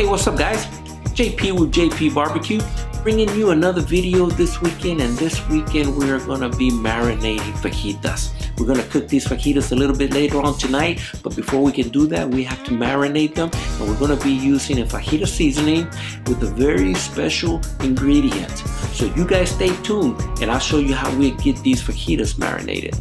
Hey, what's up guys? JP with J.P.BBQ, bringing you another video this weekend, and this weekend we're gonna be marinating fajitas. We're gonna cook these fajitas a little bit later on tonight, but before we can do that, we have to marinate them, and we're gonna be using a fajita seasoning with a very special ingredient. So you guys stay tuned, and I'll show you how we get these fajitas marinated.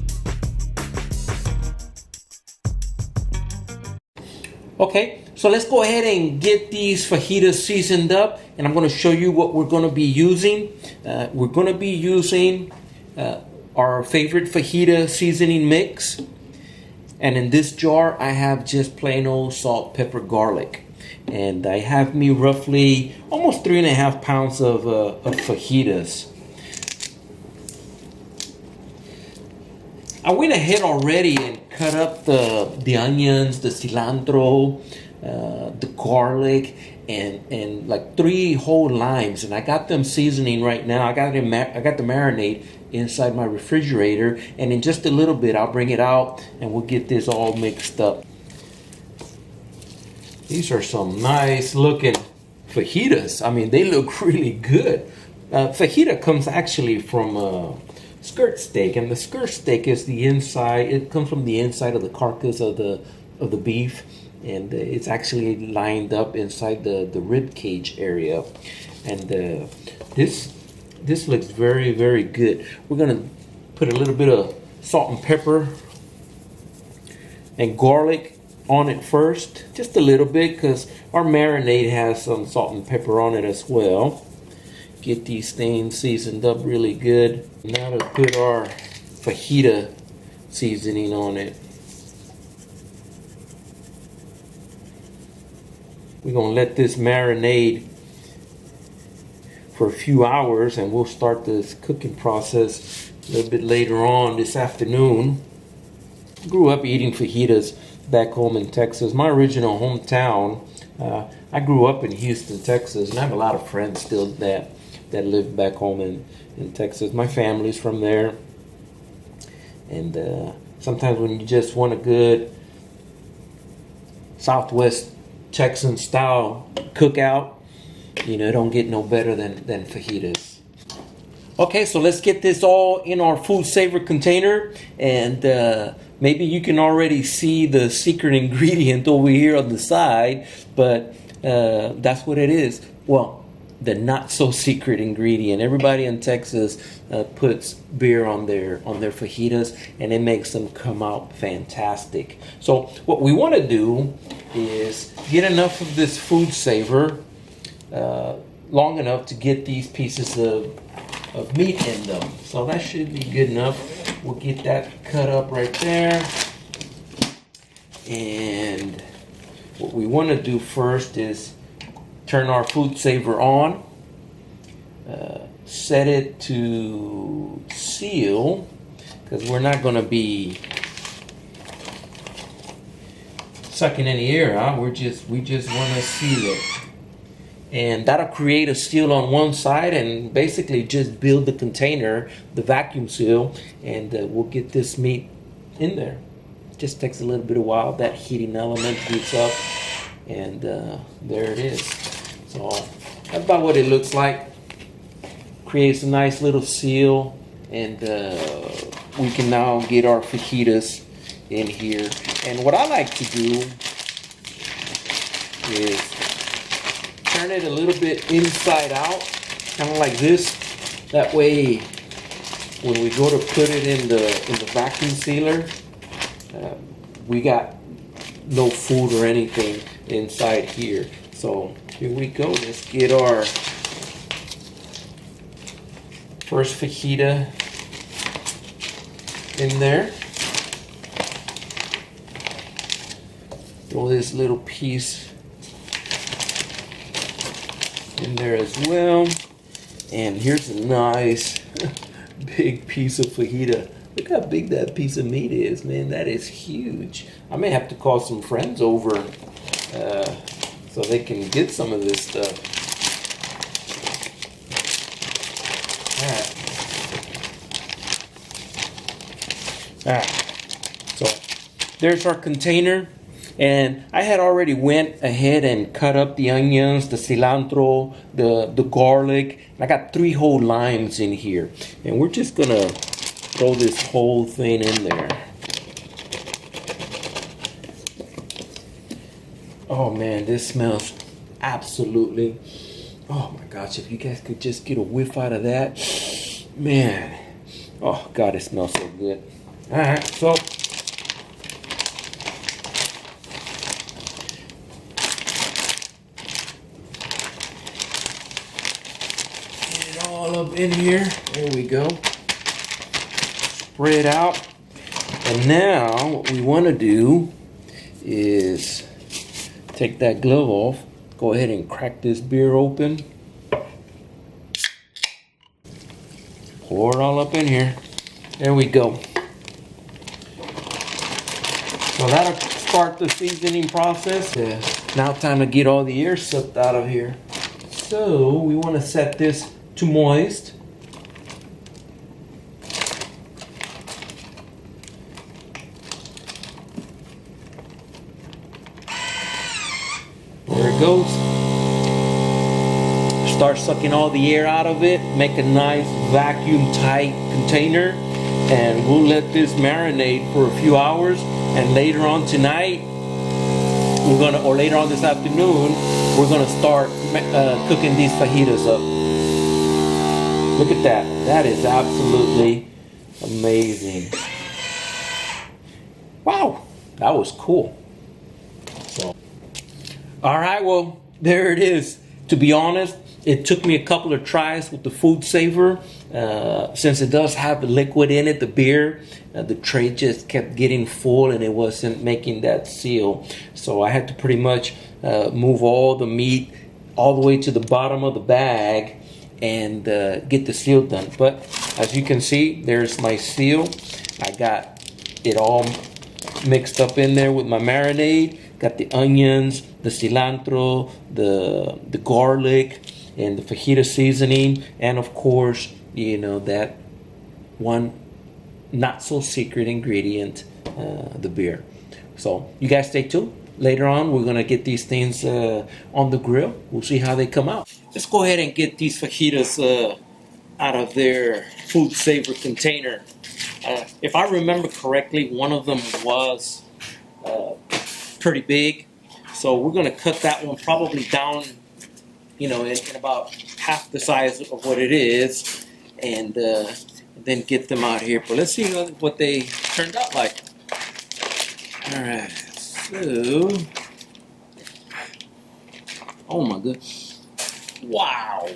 Okay, so let's go ahead and get these fajitas seasoned up, and I'm going to show you what we're going to be using. We're going to be using our favorite fajita seasoning mix, and in this jar I have just plain old salt, pepper, garlic, and I have me roughly almost 3.5 pounds of fajitas. I went ahead already and cut up the onions, the cilantro, the garlic, and like 3 whole limes, and I got them seasoning right now. I got the marinade inside my refrigerator, and in just a little bit I'll bring it out and we'll get this all mixed up. These are some nice looking fajitas. I mean, they look really good. Fajita comes actually from skirt steak, and the skirt steak is the inside. It comes from the inside of the carcass of the beef, and it's actually lined up inside the rib cage area. And this looks very, very good. We're gonna put a little bit of salt and pepper and garlic on it first, just a little bit, because our marinade has some salt and pepper on it as well. Get these things seasoned up really good. Now to put our fajita seasoning on it. We're gonna let this marinade for a few hours, and we'll start this cooking process a little bit later on this afternoon. Grew up eating fajitas back home in Texas. My original hometown, I grew up in Houston, Texas, and I have a lot of friends still that live back home in Texas. My family's from there, and sometimes when you just want a good Southwest Texan style cookout, you know, it don't get no better than fajitas. Okay, so let's get this all in our food saver container, and maybe you can already see the secret ingredient over here on the side, but that's what it is. Well, the not so secret ingredient. Everybody in Texas puts beer on their fajitas, and it makes them come out fantastic. So what we want to do is get enough of this food saver long enough to get these pieces of meat in them. So that should be good enough. We'll get that cut up right there. And what we want to do first is turn our food saver on, set it to seal, because we're not going to be sucking any air out. We just want to seal it, and that'll create a seal on one side, and basically just build the container, the vacuum seal, and we'll get this meat in there. It just takes a little bit of while. That heating element heats up, and there it is. So that's about what it looks like. Creates a nice little seal, and we can now get our fajitas in here. And what I like to do is turn it a little bit inside out, kind of like this. That way, when we go to put it in the vacuum sealer, we got no food or anything inside here. So here we go. Let's get our first fajita in there. Throw this little piece in there as well. And here's a nice big piece of fajita. Look how big that piece of meat is, man. That is huge. I may have to call some friends over so they can get some of this stuff. Alright. So there's our container. And I had already went ahead and cut up the onions, the cilantro, the garlic. I got 3 whole limes in here. And we're just gonna throw this whole thing in there. Oh man, this smells absolutely, oh my gosh, if you guys could just get a whiff out of that, man. Oh God, it smells so good. All right, so get it all up in here. There we go. Spread out. And now what we want to do is take that glove off. Go ahead and crack this beer open. Pour it all up in here. There we go. So that'll start the seasoning process. Now time to get all the air sucked out of here. So we want to set this to moist. There it goes. Start sucking all the air out of it. Make a nice vacuum tight container. And we'll let this marinate for a few hours. And later on tonight, or later on this afternoon, we're gonna start cooking these fajitas up. Look at that. That is absolutely amazing. Wow, that was cool. So, all right, well, there it is. To be honest, it took me a couple of tries with the food saver. Since it does have the liquid in it, the beer, the tray just kept getting full and it wasn't making that seal. So I had to pretty much move all the meat all the way to the bottom of the bag and get the seal done. But as you can see, there's my seal. I got it all mixed up in there with my marinade. Got the onions, the cilantro, the garlic, and the fajita seasoning, and of course, you know, that one not so secret ingredient, the beer. So you guys stay tuned. Later on, we're gonna get these things on the grill. We'll see how they come out. Let's go ahead and get these fajitas out of their food saver container. If I remember correctly, one of them was pretty big. So we're gonna cut that one probably down, you know, in about half the size of what it is, and then get them out here. But let's see what they turned out like. All right, so, oh my goodness, wow.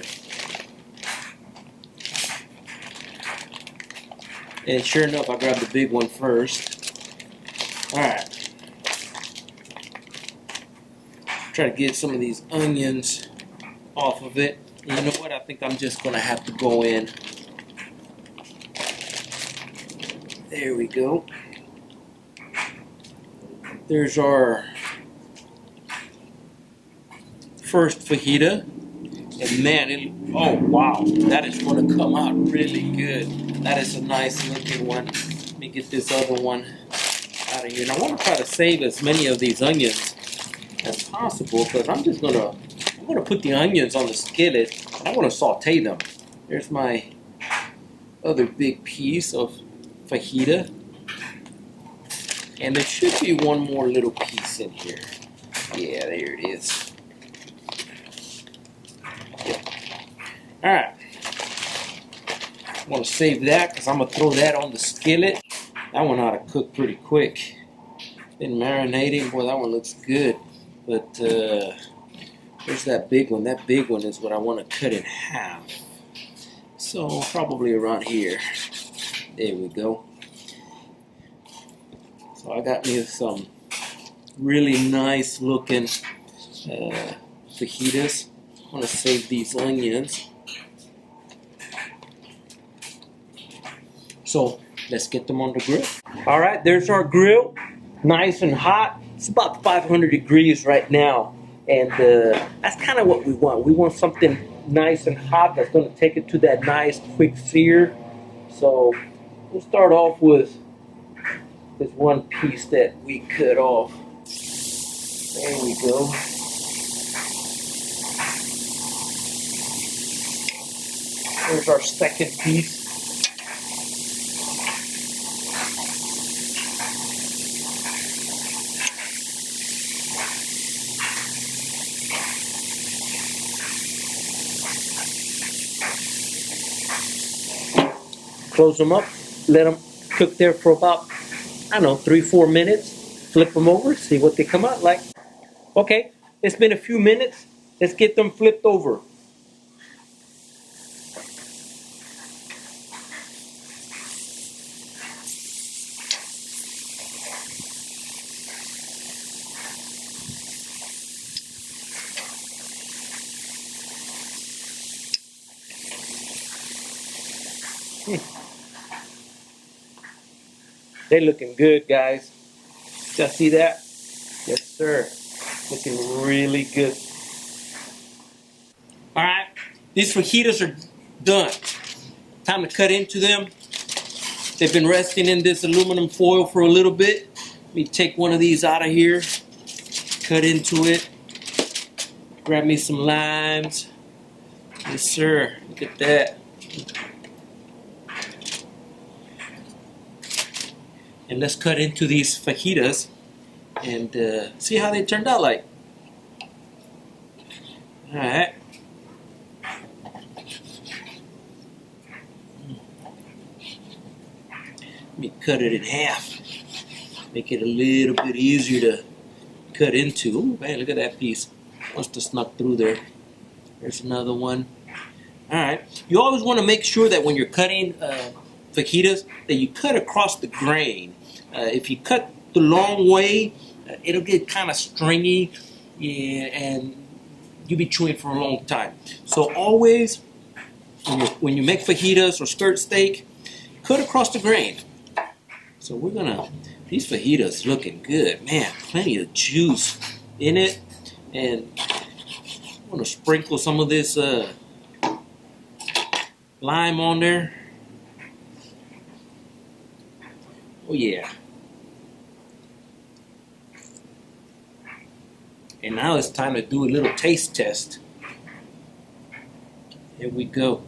And sure enough, I grabbed the big one first. All right. Try to get some of these onions off of it. And you know what? I think I'm just gonna have to go in. There we go. There's our first fajita. And man, oh wow, that is gonna come out really good. That is a nice looking one. Let me get this other one out of here. And I want to try to save as many of these onions as possible, because I'm gonna put the onions on the skillet and I want to saute them. There's my other big piece of fajita, and there should be one more little piece in here. Yeah, there it is. All right, I want to save that because I'm gonna throw that on the skillet. That one ought to cook pretty quick. Been marinating, boy, that one looks good. But there's that big one. That big one is what I want to cut in half. So probably around here. There we go. So I got me some really nice looking fajitas. I want to save these onions. So let's get them on the grill. All right, there's our grill. Nice and hot. It's about 500 degrees right now, and that's kind of what we want. We want something nice and hot that's going to take it to that nice quick sear. So we'll start off with this one piece that we cut off. There we go. There's our second piece. Close them up, let them cook there for about, I don't know, 3-4 minutes. Flip them over, see what they come out like. Okay, it's been a few minutes. Let's get them flipped over. They're looking good, guys. Y'all see that? Yes, sir. Looking really good. All right, these fajitas are done. Time to cut into them. They've been resting in this aluminum foil for a little bit. Let me take one of these out of here. Cut into it. Grab me some limes. Yes, sir. Look at that. And let's cut into these fajitas and see how they turned out like. All right. Let me cut it in half. Make it a little bit easier to cut into. Ooh, man, look at that piece. Must have snuck through there. There's another one. All right. You always want to make sure that when you're cutting fajitas, that you cut across the grain. If you cut the long way, it'll get kind of stringy, and you'll be chewing for a long time. So always, when you make fajitas or skirt steak, cut across the grain. So we're gonna, these fajitas looking good, man. Plenty of juice in it, and I'm gonna sprinkle some of this lime on there. Oh yeah. And now it's time to do a little taste test. Here we go.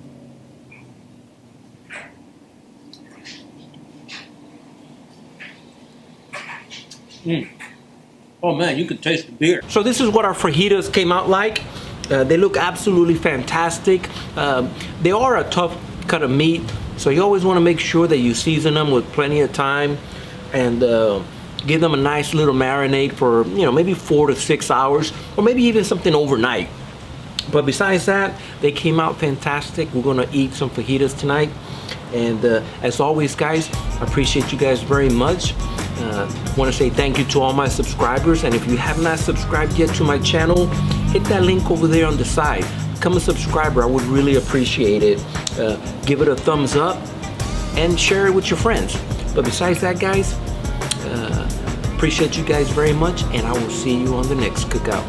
Oh man, you can taste the beer. So this is what our fajitas came out like. They look absolutely fantastic. They are a tough cut of meat, so you always want to make sure that you season them with plenty of time and give them a nice little marinade for, maybe 4 to 6 hours, or maybe even something overnight. But besides that, they came out fantastic. We're gonna eat some fajitas tonight. And as always, guys, I appreciate you guys very much. Want to say thank you to all my subscribers. And if you have not subscribed yet to my channel, hit that link over there on the side. Become a subscriber. I would really appreciate it. Give it a thumbs up and share it with your friends. But besides that, guys, appreciate you guys very much, and I will see you on the next cookout.